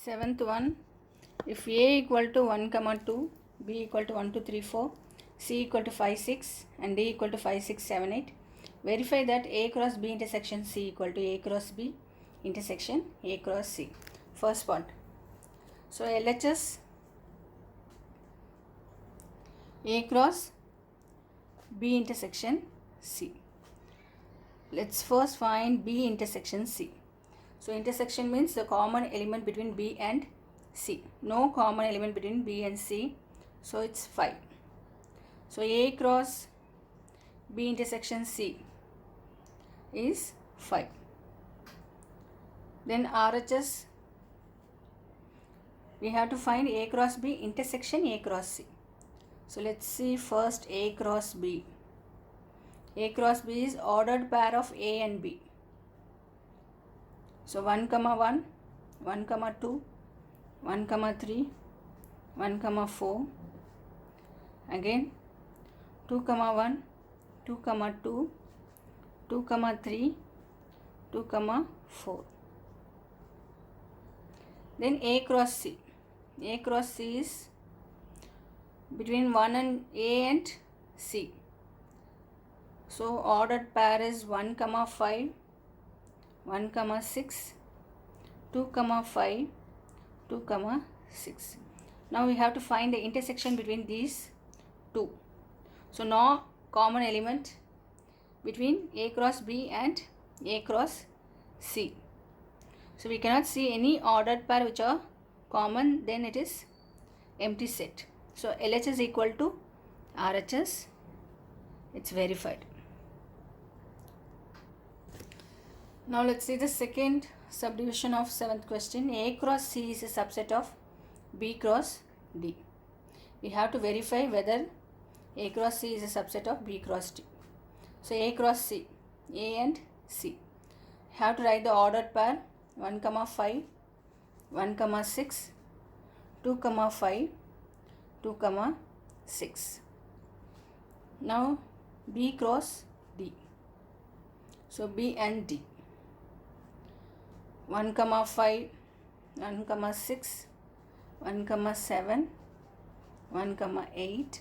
Seventh one, if A equal to 1 comma 2, B equal to 1 2 3 4, C equal to 5 6 and D equal to 5 6 7 8, verify that A cross B intersection C equal to A cross B intersection A cross C. First part. So LHS A cross B intersection C. Let's first find B intersection C. So intersection means the common element between B and C. No common element between B and C. So it's 5. So A cross B intersection C is 5. Then RHS, we have to find A cross B intersection A cross C. So let's see first A cross B. A cross B is ordered pair of A and B. So 1 comma 1, 1 comma 2, 1 comma 3, 1 comma 4, again 2 comma 1, 2 comma 2, 2 comma 3, 2 comma 4. Then A cross C. A cross C is between 1 and A and C. So ordered pair is 1 comma 5, 1 comma 6, 2 comma 5, 2 comma 6. Now we have to find the intersection between these two. So no common element between A cross B and A cross C. So we cannot see any ordered pair which are common, then it is empty set. So LHS equal to RHS, it's verified. Now let's see the second subdivision of 7th question. A cross C is a subset of B cross D. We have to verify whether A cross C is a subset of B cross D. So A cross C, A and C. Have to write the ordered pair 1 comma 5, 1 comma 6, 2 comma 5, 2 comma 6. Now B cross D. So B and D. 1 comma 5, 1 comma 6, 1 comma 7, 1 comma 8,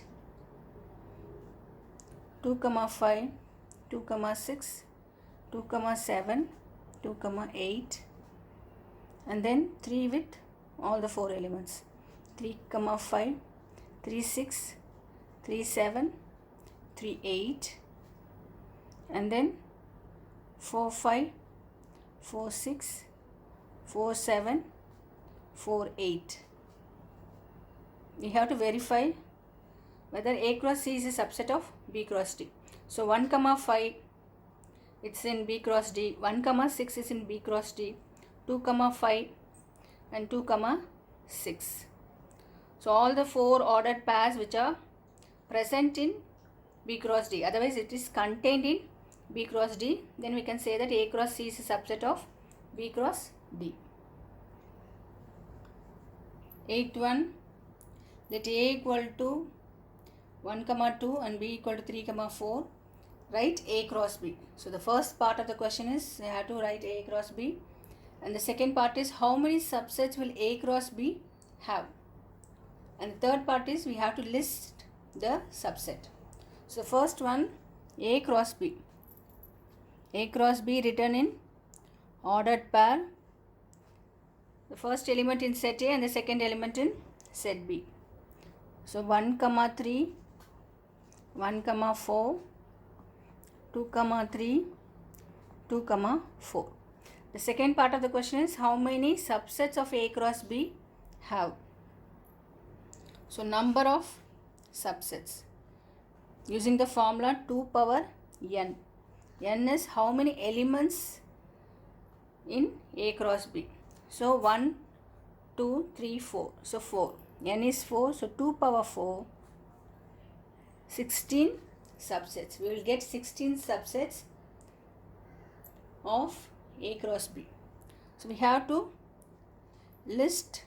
2 comma 5, 2 comma 6, 2 comma 7, 2 comma 8, and then 3 with all the 4 elements. 3 comma 5, 3 6, 3 7, 3 8, and then 4 5, 4 6, 4 7, 4 8. We have to verify whether A cross C is a subset of B cross D. So 1 comma 5, it's in B cross D. 1 comma 6 is in B cross D. 2 comma 5 and 2 comma 6. So all the 4 ordered pairs which are present in B cross D. Otherwise it is contained in B cross D. Then we can say that A cross C is a subset of B cross D. 8th one, that A equal to 1 comma 2 and B equal to 3 comma 4. Write A cross B. So the first part of the question is I have to write A cross B, and the second part is how many subsets will A cross B have, and the third part is we have to list the subset. So first one, A cross B. A cross B written in ordered pair. The first element in set A and the second element in set B. So 1 comma 3, 1 comma 4, 2 comma 3, 2 comma 4. The second part of the question is how many subsets of A cross B have. So number of subsets using the formula 2 power n. N is how many elements in A cross B. So 1, 2, 3, 4. So 4. N is 4. So 2 power 4. 16 subsets. We will get 16 subsets of A cross B. So we have to list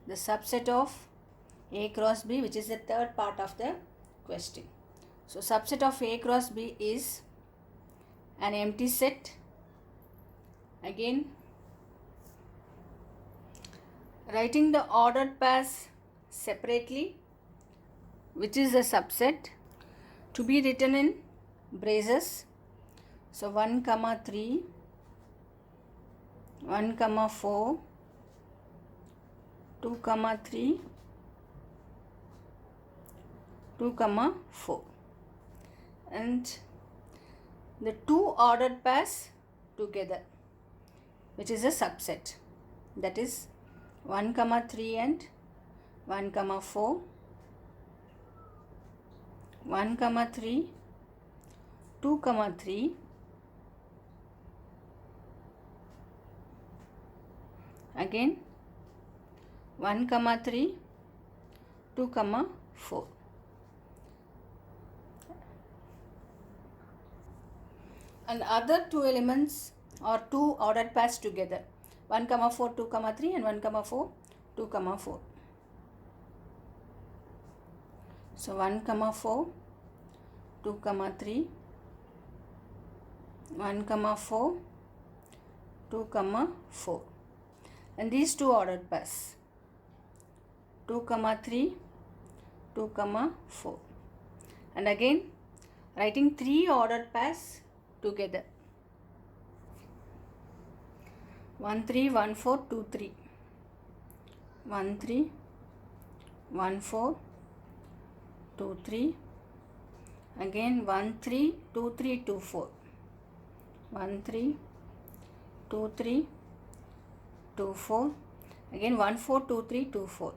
the subset of A cross B, which is the third part of the question. So subset of A cross B is an empty set. Again writing the ordered pairs separately, which is a subset, to be written in braces. So 1 comma 3, 1 comma 4, 2 comma 3, 2 comma 4, and the two ordered pairs together, which is a subset, that is 1 comma 3 and 1 comma 4, 1 comma 3, 2 comma 3, again 1 comma 3, 2 comma 4. And other two elements or two ordered pairs together, 1 comma 4, 2 comma 3, and 1 comma 4, 2 comma 4. So 1 comma 4, 2 comma 3, 1 comma 4, 2 comma 4, and these two ordered pairs, 2 comma 3, 2 comma 4, and again writing three ordered pairs together, 1 3, 1 4, 2 3, 1 3, 1 4, 2 3, again 1 3, 2 3, 2 4, 1 3, 2 3, 2 4, again 1 4, 2 3, 2 4,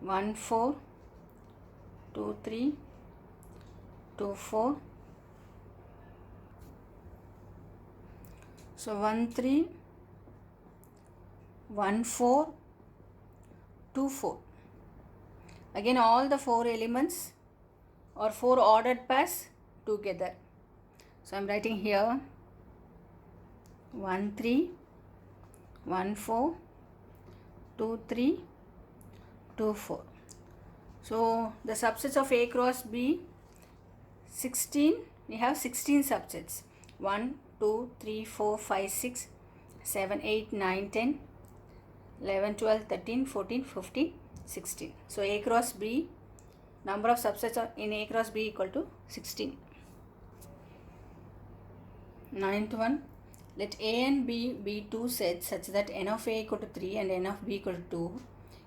1 4, 2 3, 2 4. So 1 3, 1 4, 2 4. Again all the four elements or four ordered pairs together. So I am writing here 1 3, 1 4, 2 3, 2 4. So the subsets of A cross B, 16, we have 16 subsets, 1 2 3 4 5 6 7 8 9 10 11 12 13 14 15 16. So A cross B, number of subsets in A cross B equal to 16. Ninth one, let A and B be two sets such that n of A equal to 3 and n of B equal to 2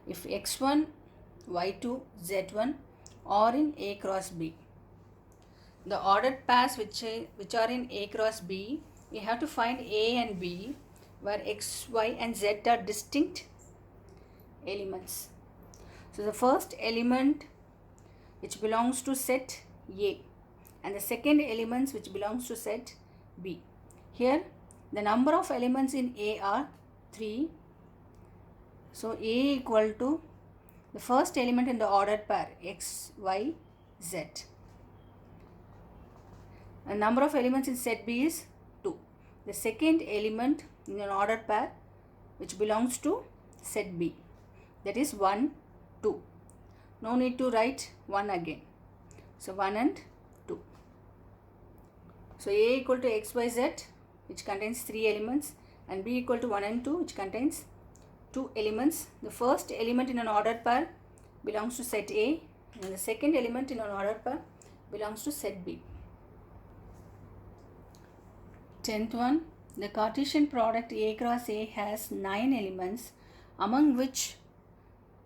if x1, y2, z1 are in A cross B. The ordered pairs which are in A cross B, we have to find A and B where x, y and z are distinct elements. So the first element which belongs to set A and the second elements which belongs to set B. Here the number of elements in A are 3. So A equal to the first element in the ordered pair x, y, z. The number of elements in set B is 2. The second element in an ordered pair which belongs to set B, that is 1, 2. No need to write 1 again. So 1 and 2. So A equal to x, y, z, which contains 3 elements, and B equal to 1 and 2, which contains 2 elements. The first element in an ordered pair belongs to set A and the second element in an ordered pair belongs to set B. 10th one, the Cartesian product A cross A has 9 elements, among which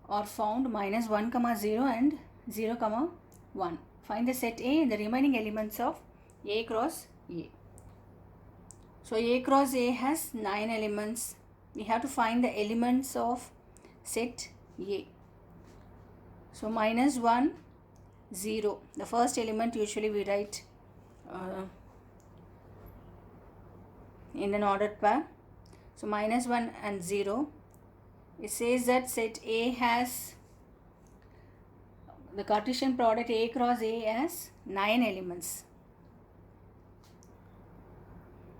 are found minus 1, 0 and 0, 1. Find the set A and the remaining elements of A cross A. So A cross A has 9 elements. We have to find the elements of set A. So minus 1, 0. The first element usually we write in an ordered pair. So minus 1 and 0. It says that set A has, the Cartesian product A cross A has 9 elements.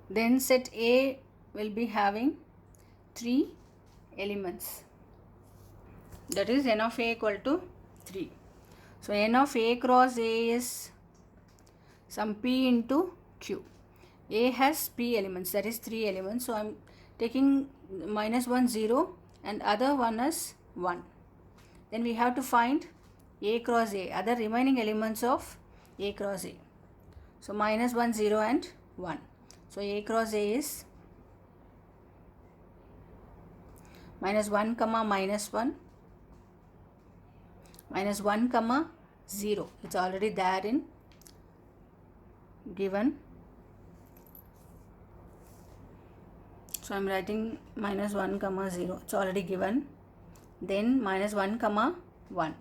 Then set A will be having 3 elements. That is n of A equal to 3. So n of A cross A is some P into Q. A has P elements, that is 3 elements. So I am taking minus 1, 0 and other one is 1. Then we have to find A cross A, other remaining elements of A cross A. So minus 1, 0 and 1. So A cross A is minus 1 comma minus 1, minus 1 comma 0. It's already there in given. So I'm writing minus 1 comma 0. It's already given. Then minus 1 comma 1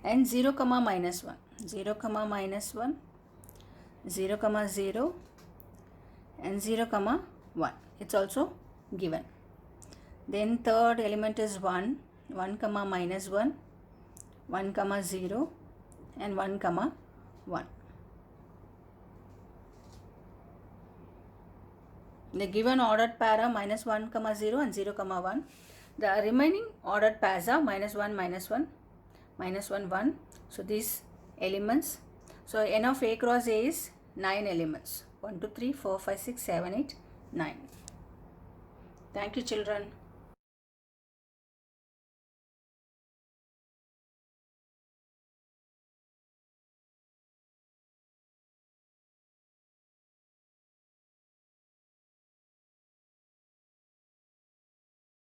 and 0 comma minus 1, 0 comma minus 1, 0 comma 0 and 0 comma 1. It's also given. Then third element is 1, 1 comma minus 1, 1 comma 0 and 1 comma 1. The given ordered pair are minus 1 comma 0 and 0 comma 1. The remaining ordered pairs are minus 1 minus 1, minus 1 1. So these elements. So n of A cross A is 9 elements. 1 2 3 4 5 6 7 8 9. Thank you children.